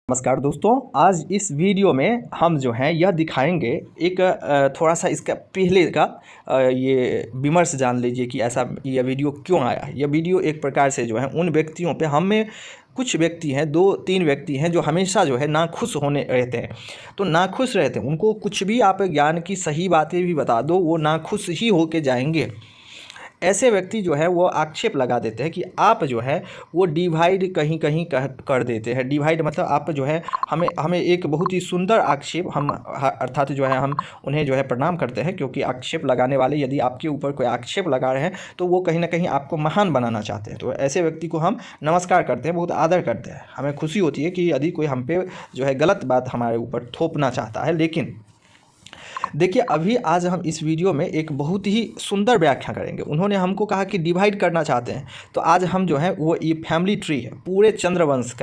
नमस्कार दोस्तों, आज इस वीडियो में हम जो हैं यह दिखाएंगे एक थोड़ा सा इसका पहले का ये विमर्श जान लीजिए कि ऐसा यह वीडियो क्यों आया। यह वीडियो एक प्रकार से जो है उन व्यक्तियों पे, हम में कुछ व्यक्ति हैं, 2-3 व्यक्ति हैं जो हमेशा जो है नाखुश होने रहते हैं। तो नाखुश रहते हैं, उनको कुछ भी आप ज्ञान की सही बातें भी बता दो, वो नाखुश ही होके जाएंगे। ऐसे व्यक्ति जो है वो आक्षेप लगा देते हैं कि आप जो है वो डिवाइड कहीं कहीं कर देते हैं। डिवाइड मतलब आप जो है हमें एक बहुत ही सुंदर आक्षेप, हम अर्थात जो है हम उन्हें जो है प्रणाम करते हैं, क्योंकि आक्षेप लगाने वाले यदि आपके ऊपर कोई आक्षेप लगा रहे हैं तो वो कहीं ना कहीं आपको महान बनाना चाहते हैं। तो ऐसे व्यक्ति को हम नमस्कार करते हैं, बहुत आदर करते हैं। हमें खुशी होती है कि यदि कोई हम पे जो है गलत बात हमारे ऊपर थोपना चाहता है। लेकिन देखिए, अभी आज हम इस वीडियो में एक बहुत ही सुंदर व्याख्या करेंगे। उन्होंने हमको कहा कि डिवाइड करना चाहते हैं, तो आज हम जो है वो ये फैमिली ट्री है, पूरे चंद्रवंश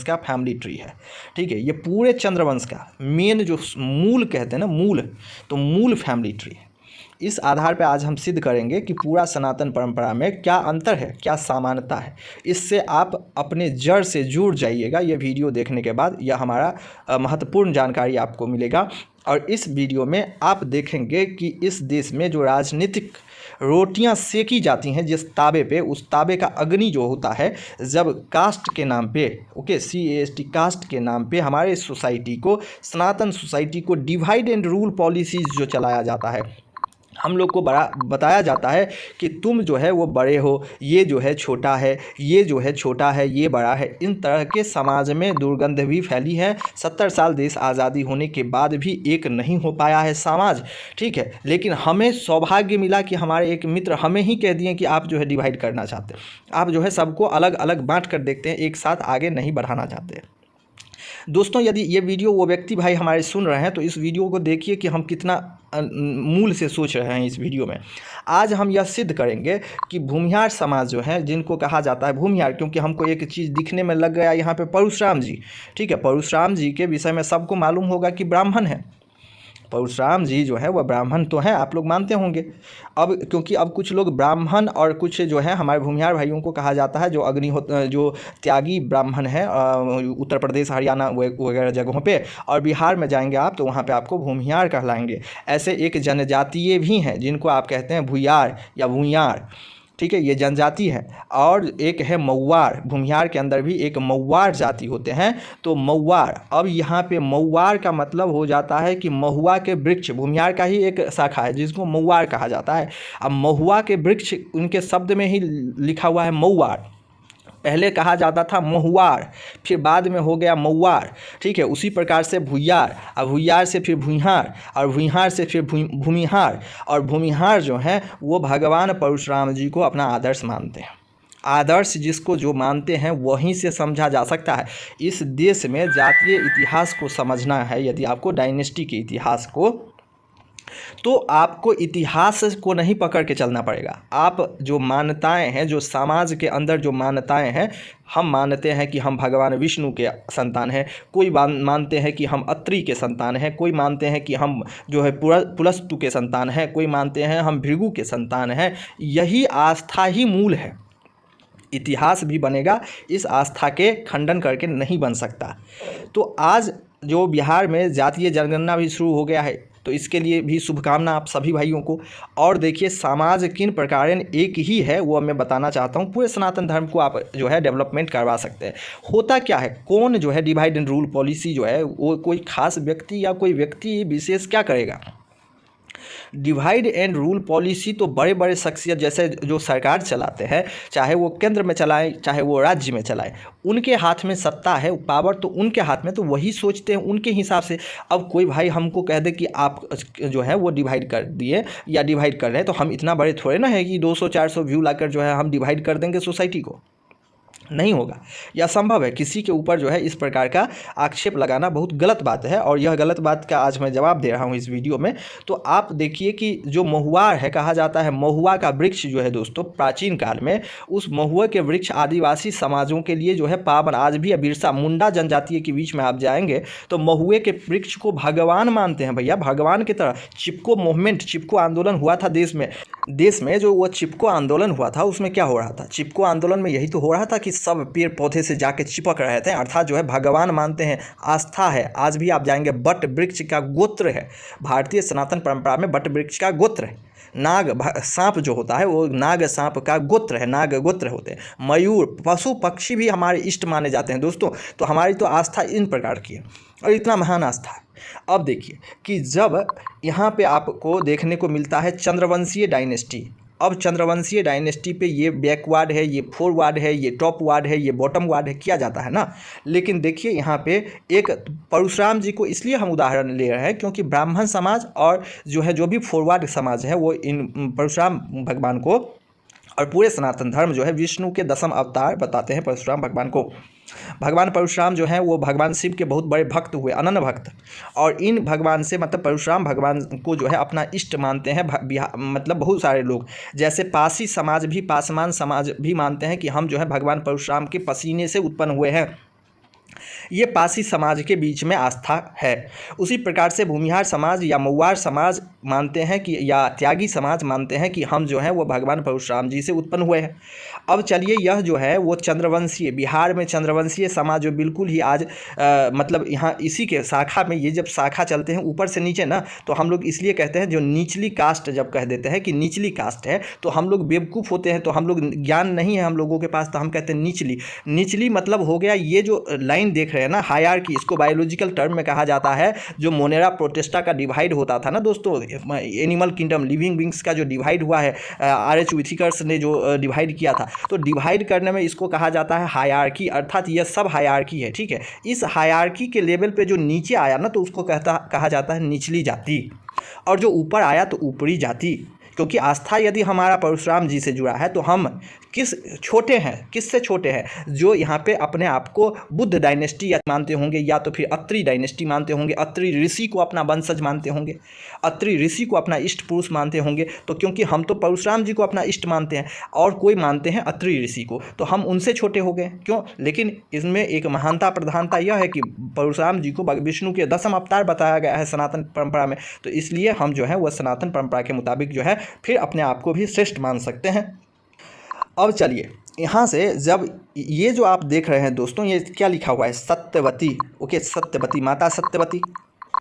का फैमिली ट्री है। ठीक है, ये पूरे चंद्रवंश का मेन जो मूल कहते हैं ना, मूल, तो मूल फैमिली ट्री। इस आधार पर आज हम सिद्ध करेंगे कि पूरा सनातन परंपरा में क्या अंतर है, क्या समानता है। इससे आप अपने जड़ से जुड़ जाइएगा। ये वीडियो देखने के बाद यह हमारा महत्वपूर्ण जानकारी आपको मिलेगा। और इस वीडियो में आप देखेंगे कि इस देश में जो राजनीतिक रोटियां सेकी जाती हैं जिस ताबे पे, उस ताबे का अग्नि जो होता है, जब कास्ट के नाम पे, CAST कास्ट के नाम पे हमारे सोसाइटी को, सनातन सोसाइटी को डिवाइड एंड रूल पॉलिसीज़ जो चलाया जाता है, हम लोग को बताया जाता है कि तुम जो है वो बड़े हो, ये जो है छोटा है, ये जो है छोटा है, ये बड़ा है। इन तरह के समाज में दुर्गंध भी फैली है। 70 साल देश आज़ादी होने के बाद भी एक नहीं हो पाया है समाज। ठीक है, लेकिन हमें सौभाग्य मिला कि हमारे एक मित्र हमें ही कह दिए कि आप जो है डिवाइड करना चाहते हैं, आप जो है सबको अलग अलग बांट कर देखते हैं, एक साथ आगे नहीं बढ़ाना चाहते। दोस्तों, यदि ये वीडियो वो व्यक्ति भाई हमारे सुन रहे हैं तो इस वीडियो को देखिए कि हम कितना मूल से सोच रहे हैं इस वीडियो में। आज हम यह सिद्ध करेंगे कि भूमिहार समाज जो है, जिनको कहा जाता है भूमिहार, क्योंकि हमको एक चीज़ दिखने में लग गया यहाँ पे परशुराम जी। ठीक है, परशुराम जी के विषय में सबको मालूम होगा कि ब्राह्मण है। परशुराम जी जो है वह ब्राह्मण तो हैं, आप लोग मानते होंगे। अब क्योंकि अब कुछ लोग ब्राह्मण और कुछ जो है हमारे भूमिहार भाइयों को कहा जाता है जो त्यागी ब्राह्मण है, उत्तर प्रदेश, हरियाणा वगैरह जगहों पे, और बिहार में जाएंगे आप तो वहाँ पे आपको भूमिहार कहलाएंगे। ऐसे एक जनजातीय भी हैं जिनको आप कहते हैं भूयार या भूयार। ठीक है, ये जनजाति है। और एक है मऊवार, भूमिहार के अंदर भी एक मऊवार जाति होते हैं। तो मऊवार, अब यहाँ पे मऊवार का मतलब हो जाता है कि महुआ के वृक्ष, भूमिहार का ही एक शाखा है जिसको मऊवार कहा जाता है। अब महुआ के वृक्ष उनके शब्द में ही लिखा हुआ है मऊवार। पहले कहा जाता था महुआर, फिर बाद में हो गया मऊवार। ठीक है, उसी प्रकार से भूयार, और भूयार से फिर भूइहार, और भूइहार से फिर भूमिहार। और भूमिहार जो हैं वो भगवान परशुराम जी को अपना आदर्श मानते हैं। आदर्श जिसको जो मानते हैं वहीं से समझा जा सकता है। इस देश में जातीय इतिहास को समझना है, यदि आपको डायनेस्टी के इतिहास को, तो आपको इतिहास को नहीं पकड़ के चलना पड़ेगा। आप जो मान्यताएं हैं, जो समाज के अंदर जो मान्यताएं हैं, हम मानते हैं कि हम भगवान विष्णु के संतान हैं, कोई मानते हैं कि हम अत्रि के संतान हैं, कोई मानते हैं कि हम जो है पुलस्तु के संतान हैं, कोई मानते हैं हम भृगु के संतान हैं। यही आस्था ही मूल है। इतिहास भी बनेगा, इस आस्था के खंडन करके नहीं बन सकता। तो आज जो बिहार में जातीय जनगणना भी शुरू हो गया है, तो इसके लिए भी शुभकामना आप सभी भाइयों को। और देखिए, समाज किन प्रकार एक ही है वो मैं बताना चाहता हूँ। पूरे सनातन धर्म को आप जो है डेवलपमेंट करवा सकते हैं। होता क्या है, कौन जो है डिवाइड एंड रूल पॉलिसी जो है वो कोई खास व्यक्ति या कोई व्यक्ति विशेष क्या करेगा। डिवाइड एंड रूल पॉलिसी तो बड़े बड़े शख्सियत जैसे जो सरकार चलाते हैं, चाहे वो केंद्र में चलाएं चाहे वो राज्य में चलाएं, उनके हाथ में सत्ता है, पावर तो उनके हाथ में, तो वही सोचते हैं उनके हिसाब से। अब कोई भाई हमको कह दे कि आप जो है वो डिवाइड कर दिए या डिवाइड कर रहे हैं, तो हम इतना बड़े थोड़े ना है कि 200-400 व्यू लाकर जो है हम डिवाइड कर देंगे सोसाइटी को। नहीं होगा, यह असंभव है। किसी के ऊपर जो है इस प्रकार का आक्षेप लगाना बहुत गलत बात है, और यह गलत बात का आज मैं जवाब दे रहा हूँ इस वीडियो में। तो आप देखिए कि जो महुआ है, कहा जाता है महुआ का वृक्ष जो है दोस्तों, प्राचीन काल में उस महुआ के वृक्ष आदिवासी समाजों के लिए जो है पावन, आज भी बिरसा मुंडा जनजातीय के बीच में आप जाएंगे तो महुए के वृक्ष को भगवान मानते हैं भैया, भगवान की तरह। चिपको मूवमेंट, चिपको आंदोलन हुआ था देश में जो वो चिपको आंदोलन हुआ था, उसमें क्या हो रहा था? चिपको आंदोलन में यही तो हो रहा था कि सब पेड़ पौधे से जाके चिपक रहे थे, अर्थात जो है भगवान मानते हैं, आस्था है। आज भी आप जाएंगे बट वृक्ष का गोत्र है, भारतीय सनातन परंपरा में बट वृक्ष का गोत्र है। नाग सांप जो होता है वो नाग सांप का गोत्र है, नाग गोत्र होते हैं। मयूर पशु पक्षी भी हमारे इष्ट माने जाते हैं दोस्तों। तो हमारी तो आस्था इन प्रकार की है और इतना महान आस्था है। अब देखिए कि जब यहाँ पे आपको देखने को मिलता है चंद्रवंशीय डायनेस्टी। अब चंद्रवंशीय डायनेस्टी पे ये बैकवर्ड है, ये फॉरवर्ड है, ये टॉप वर्ड है, ये बॉटम वर्ड है, किया जाता है ना। लेकिन देखिए यहाँ पे एक परशुराम जी को इसलिए हम उदाहरण ले रहे हैं क्योंकि ब्राह्मण समाज और जो भी फॉरवर्ड समाज है वो इन परशुराम भगवान को और पूरे सनातन धर्म जो है विष्णु के 10वें अवतार बताते हैं परशुराम भगवान को। भगवान परशुराम जो हैं वो भगवान शिव के बहुत बड़े भक्त हुए, अनन्य भक्त, और इन भगवान से मतलब परशुराम भगवान को जो है अपना इष्ट मानते हैं। मतलब बहुत सारे लोग, जैसे पासी समाज भी, पासवान समाज भी मानते हैं कि हम जो है भगवान परशुराम के पसीने से उत्पन्न हुए हैं। ये पासी समाज के बीच में आस्था है। उसी प्रकार से भूमिहार समाज या मऊआर समाज मानते हैं कि, या त्यागी समाज मानते हैं कि हम जो हैं वो भगवान परशुराम जी से उत्पन्न हुए हैं। अब चलिए यह जो है वो चंद्रवंशीय, बिहार में चंद्रवंशीय समाज जो बिल्कुल ही आज मतलब यहाँ इसी के शाखा में, ये जब शाखा चलते हैं ऊपर से नीचे ना, तो हम लोग इसलिए कहते हैं जो निचली कास्ट, जब कह देते हैं कि निचली कास्ट है तो हम लोग बेवकूफ़ होते हैं, तो हम लोग ज्ञान नहीं है हम लोगों के पास, तो हम कहते हैं निचली। निचली मतलब हो गया ये जो लाइन देख रहे हैं ना, हायरार्की, इसको बायोलॉजिकल टर्म में कहा जाता है। जो मोनेरा प्रोटेस्टा का डिवाइड होता था ना दोस्तों, एनिमल किंगडम, लिविंग बींग्स का जो डिवाइड हुआ है, R.H. विथिकर्स ने जो डिवाइड किया था, तो डिवाइड करने में इसको कहा जाता है हायरार्की, अर्थात यह सब हायरार्की है, ठीक है। इस हायरार्की के लेवल पे जो नीचे आया ना तो उसको कहा जाता है निचली जाति, और जो ऊपर आया तो ऊपरी जाति। क्योंकि आस्था यदि हमारा परशुराम जी से जुड़ा है तो हम किससे छोटे हैं, जो यहाँ पे अपने आप को बुद्ध डायनेस्टी मानते होंगे या तो फिर अत्रि डायनेस्टी मानते होंगे, अत्रि ऋषि को अपना वंशज मानते होंगे, अत्रि ऋषि को अपना इष्ट पुरुष मानते होंगे। तो क्योंकि हम तो परशुराम जी को अपना इष्ट मानते हैं और कोई मानते हैं अत्रि ऋषि को, तो हम उनसे छोटे हो गए क्यों। लेकिन इसमें एक महानता प्रधानता यह है कि परशुराम जी को विष्णु के 10वें अवतार बताया गया है सनातन परंपरा में, तो इसलिए हम जो है वह सनातन परंपरा के मुताबिक जो है फिर अपने आप को भी श्रेष्ठ मान सकते हैं। अब चलिए यहाँ से, जब ये जो आप देख रहे हैं दोस्तों, ये क्या लिखा हुआ है, सत्यवती, ओके, सत्यवती, माता सत्यवती,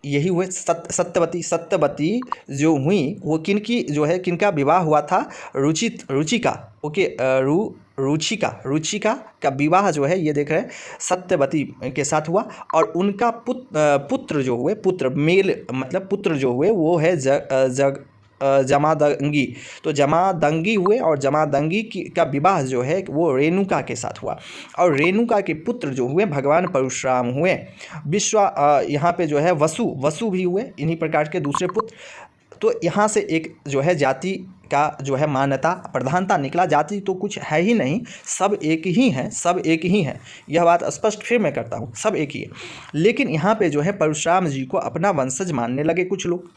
यही हुए सत्यवती। सत्यवती जो हुई वो किनका विवाह हुआ था, रुचिका, ओके, रुचिका का विवाह जो है ये देख रहे हैं सत्यवती के साथ हुआ। और उनका पुत्र जो हुए, पुत्र जो हुए वो है जमादंगी। तो जमादंगी हुए और जमादंगी का विवाह जो है वो रेणुका के साथ हुआ, और रेणुका के पुत्र जो हुए भगवान परशुराम हुए। यहाँ पे जो है वसु भी हुए, इन्हीं प्रकार के दूसरे पुत्र। तो यहाँ से एक जो है जाति का जो है मान्यता प्रधानता निकला। जाति तो कुछ है ही नहीं, सब एक ही हैं, सब एक ही हैं, यह बात स्पष्ट फिर मैं करता हूँ, सब एक ही है। लेकिन यहाँ पे जो है परशुराम जी को अपना वंशज मानने लगे कुछ लोग।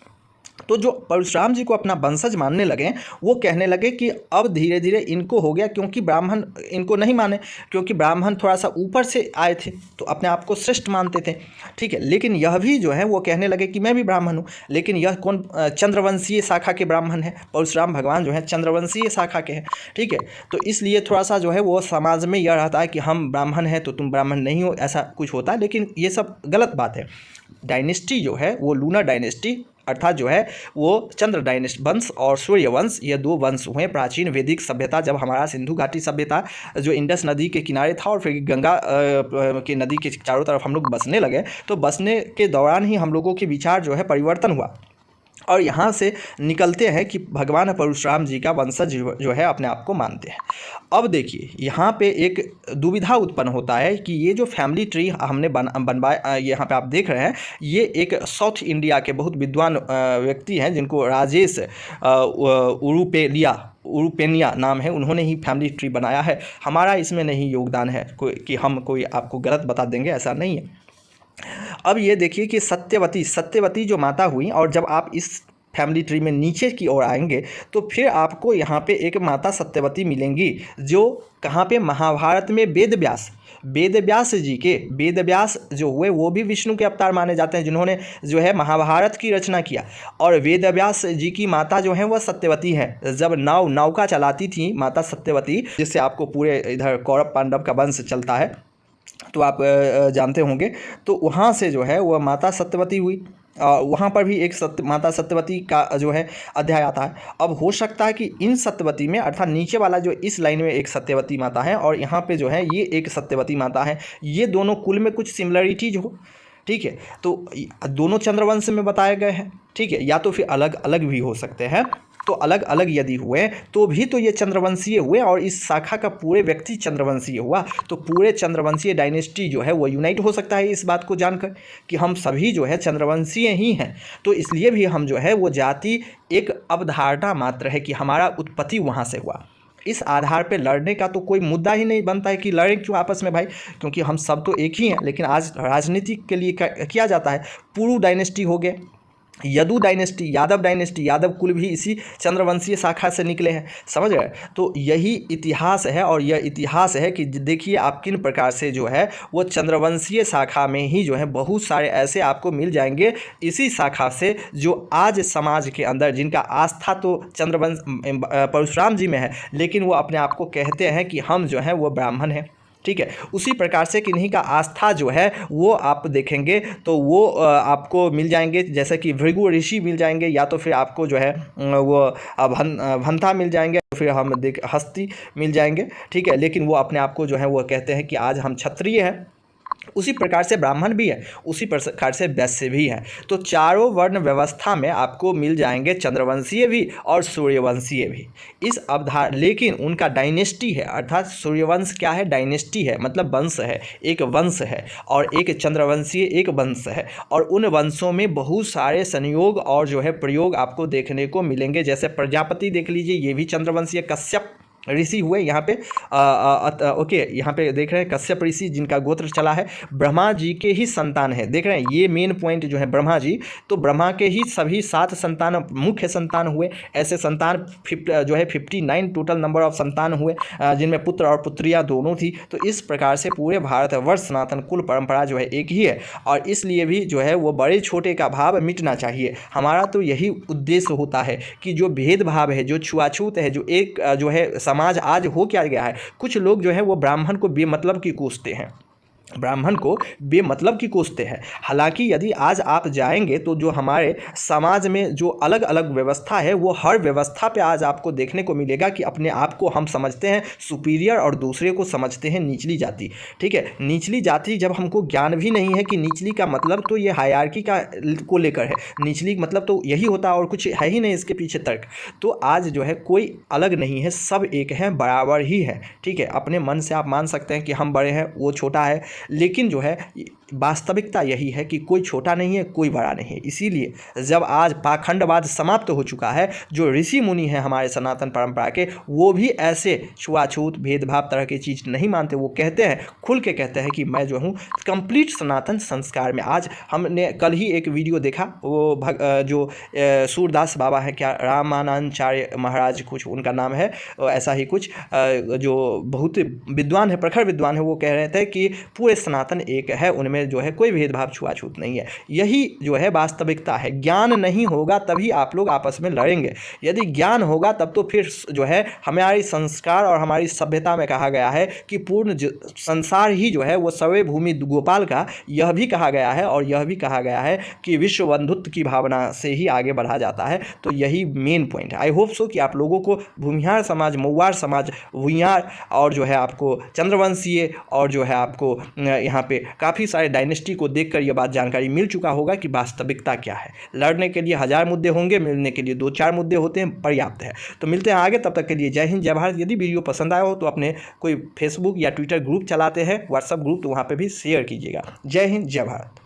तो जो परशुराम जी को अपना वंशज मानने लगे वो कहने लगे कि अब धीरे धीरे इनको हो गया, क्योंकि ब्राह्मण इनको नहीं माने, क्योंकि ब्राह्मण थोड़ा सा ऊपर से आए थे तो अपने आप को श्रेष्ठ मानते थे, ठीक है। लेकिन यह भी जो है वो कहने लगे कि मैं भी ब्राह्मण हूँ, लेकिन यह कौन, चंद्रवंशीय शाखा के ब्राह्मण है, परशुराम भगवान जो है चंद्रवंशीय शाखा के हैं, ठीक है। तो इसलिए थोड़ा सा जो है वो समाज में यह रहता है कि हम ब्राह्मण हैं तो तुम ब्राह्मण नहीं हो, ऐसा कुछ होता है। लेकिन ये सब गलत बात है। डायनेस्टी जो है वो लूनर डायनेस्टी, अर्थात जो है वो चंद्र डायनेस्टी वंश और सूर्य वंश, ये दो वंश हुए। प्राचीन वैदिक सभ्यता, जब हमारा सिंधु घाटी सभ्यता जो इंडस नदी के किनारे था और फिर गंगा के नदी के चारों तरफ हम लोग बसने लगे, तो बसने के दौरान ही हम लोगों के विचार जो है परिवर्तन हुआ, और यहाँ से निकलते हैं कि भगवान परशुराम जी का वंशज जो है अपने आप को मानते हैं। अब देखिए यहाँ पे एक दुविधा उत्पन्न होता है कि ये जो फैमिली ट्री हमने बनवाया, यहाँ पे आप देख रहे हैं, ये एक साउथ इंडिया के बहुत विद्वान व्यक्ति हैं जिनको राजेश उरुपेनिया नाम है, उन्होंने ही फैमिली ट्री बनाया है। हमारा इसमें नहीं योगदान है कि हम कोई आपको गलत बता देंगे, ऐसा नहीं है। अब ये देखिए कि सत्यवती जो माता हुई, और जब आप इस फैमिली ट्री में नीचे की ओर आएंगे तो फिर आपको यहाँ पे एक माता सत्यवती मिलेंगी, जो कहाँ पे, महाभारत में वेदव्यास जी के, वेदव्यास जो हुए वो भी विष्णु के अवतार माने जाते हैं, जिन्होंने जो है महाभारत की रचना किया। और वेदव्यास जी की माता जो है वह सत्यवती है। जब नौका चलाती थी माता सत्यवती, जिससे आपको पूरे इधर कौरव पांडव का वंश चलता है, तो आप जानते होंगे, तो वहाँ से जो है वह माता सत्यवती हुई। वहाँ पर भी एक माता सत्यवती का जो है अध्याय आता है। अब हो सकता है कि इन सत्यवती में, अर्थात नीचे वाला जो इस लाइन में एक सत्यवती माता है और यहाँ पे जो है ये एक सत्यवती माता है, ये दोनों कुल में कुछ सिमिलरिटीज हो, ठीक है। तो दोनों चंद्रवंश में बताए गए हैं, ठीक है, या तो फिर अलग अलग भी हो सकते हैं। तो अलग अलग यदि हुए तो भी तो ये चंद्रवंशीय हुए, और इस शाखा का पूरे व्यक्ति चंद्रवंशीय हुआ, तो पूरे चंद्रवंशीय डायनेस्टी जो है वो यूनाइट हो सकता है इस बात को जानकर कि हम सभी जो है चंद्रवंशीय ही हैं। तो इसलिए भी हम जो है वो जाति एक अवधारणा मात्र है कि हमारा उत्पत्ति वहाँ से हुआ। इस आधार पे लड़ने का तो कोई मुद्दा ही नहीं बनता है कि लड़ें क्यों आपस में भाई, क्योंकि हम सब तो एक ही हैं। लेकिन आज राजनीति के लिए किया जाता है। पुरु डायनेस्टी हो गए, यदु डायनेस्टी, यादव डायनेस्टी, यादव कुल भी इसी चंद्रवंशीय शाखा से निकले हैं, समझ रहे। तो यही इतिहास है, और यह इतिहास है कि देखिए आप किन प्रकार से जो है वो चंद्रवंशीय शाखा में ही जो है बहुत सारे ऐसे आपको मिल जाएंगे इसी शाखा से, जो आज समाज के अंदर जिनका आस्था तो चंद्रवंश परशुराम जी में है, लेकिन वो अपने आप को कहते हैं कि हम जो है वो ब्राह्मण हैं, ठीक है। उसी प्रकार से किन्हीं का आस्था जो है वो आप देखेंगे तो वो आपको मिल जाएंगे, जैसे कि भृगु ऋषि मिल जाएंगे, या तो फिर आपको जो है वो भंता मिल जाएंगे, फिर हम हस्ती मिल जाएंगे, ठीक है। लेकिन वो अपने आप को जो है वो कहते हैं कि आज हम क्षत्रिय हैं। उसी प्रकार से ब्राह्मण भी है, उसी प्रकार से वैश्य भी है। तो चारों वर्ण व्यवस्था में आपको मिल जाएंगे चंद्रवंशीय भी और सूर्यवंशीय भी इस अवधार, लेकिन उनका डायनेस्टी है, अर्थात सूर्यवंश क्या है, डायनेस्टी है, मतलब वंश है, एक वंश है, और एक चंद्रवंशीय एक वंश है। और उन वंशों में बहुत सारे संयोग और जो है प्रयोग आपको देखने को मिलेंगे। जैसे प्रजापति देख लीजिए, ये भी चंद्रवंशीय कश्यप ऋषि हुए यहाँ पे। ओके, यहाँ पे देख रहे हैं कश्यप ऋषि जिनका गोत्र चला है, ब्रह्मा जी के ही संतान है। देख रहे हैं ये मेन पॉइंट जो है ब्रह्मा जी, तो ब्रह्मा के ही सभी 7 संतान मुख्य संतान हुए। ऐसे संतान जो है 59 टोटल नंबर ऑफ संतान हुए, जिनमें पुत्र और पुत्रियाँ दोनों थी। तो इस प्रकार से पूरे भारतवर्ष सनातन कुल परंपरा जो है एक ही है, और इसलिए भी जो है वो बड़े छोटे का भाव मिटना चाहिए। हमारा तो यही उद्देश्य होता है कि जो भेदभाव है, जो छुआछूत है, जो एक जो है समाज आज हो क्या गया है, कुछ लोग जो है वो ब्राह्मण को बेमतलब की कोसते हैं, ब्राह्मण को बेमतलब की कोसते हैं। हालांकि यदि आज आप जाएंगे तो जो हमारे समाज में जो अलग अलग व्यवस्था है, वो हर व्यवस्था पे आज आपको देखने को मिलेगा कि अपने आप को हम समझते हैं सुपीरियर और दूसरे को समझते हैं निचली जाति, ठीक है। निचली जाति, जब हमको ज्ञान भी नहीं है कि निचली का मतलब तो ये हायरार्की का को लेकर है, निचली मतलब तो यही होता है और कुछ है ही नहीं इसके पीछे तर्क। तो आज जो है कोई अलग नहीं है, सब एक है, बराबर ही है, ठीक है। अपने मन से आप मान सकते हैं कि हम बड़े हैं, वो छोटा है, लेकिन जो है वास्तविकता यही है कि कोई छोटा नहीं है, कोई बड़ा नहीं है। इसीलिए जब आज पाखंडवाद समाप्त हो चुका है, जो ऋषि मुनि हैं हमारे सनातन परंपरा के, वो भी ऐसे छुआछूत भेदभाव तरह की चीज़ नहीं मानते। वो कहते हैं, खुल के कहते हैं कि मैं जो हूँ कंप्लीट सनातन संस्कार में। आज हमने कल ही एक वीडियो देखा, वो जो सूरदास बाबा है, क्या रामानंदाचार्य महाराज कुछ उनका नाम है, ऐसा ही कुछ, जो बहुत विद्वान है, प्रखर विद्वान है, वो कह रहे थे कि पूरे सनातन एक है, उनमें जो है कोई भेदभाव छुआछूत नहीं है। यही जो है वास्तविकता है। ज्ञान नहीं होगा तभी आप लोग आपस में लड़ेंगे, यदि ज्ञान होगा तब तो फिर जो है हमारी संस्कार और हमारी सभ्यता में कहा गया है कि पूर्ण संसार ही जो है वो सर्वे भूमि गोपाल का, यह भी कहा गया है, और यह भी कहा गया है कि विश्व बंधुत्व की भावना से ही आगे बढ़ा जाता है। तो यही मेन पॉइंट है। आई होप सो कि आप लोगों को भूमिहार समाज, मौवार समाज, भूमिहार और जो है आपको चंद्रवंशीय और जो है आपको यहाँ पे काफ़ी सारे डायनेस्टी को देखकर यह बात जानकारी मिल चुका होगा कि वास्तविकता क्या है। लड़ने के लिए 1000 मुद्दे होंगे, मिलने के लिए 2-4 मुद्दे होते हैं, पर्याप्त है। तो मिलते हैं आगे, तब तक के लिए जय हिंद, जय भारत। यदि वीडियो पसंद आया हो तो अपने कोई फेसबुक या ट्विटर ग्रुप चलाते हैं, व्हाट्सएप ग्रुप, तो वहाँ पर भी शेयर कीजिएगा। जय हिंद, जय भारत।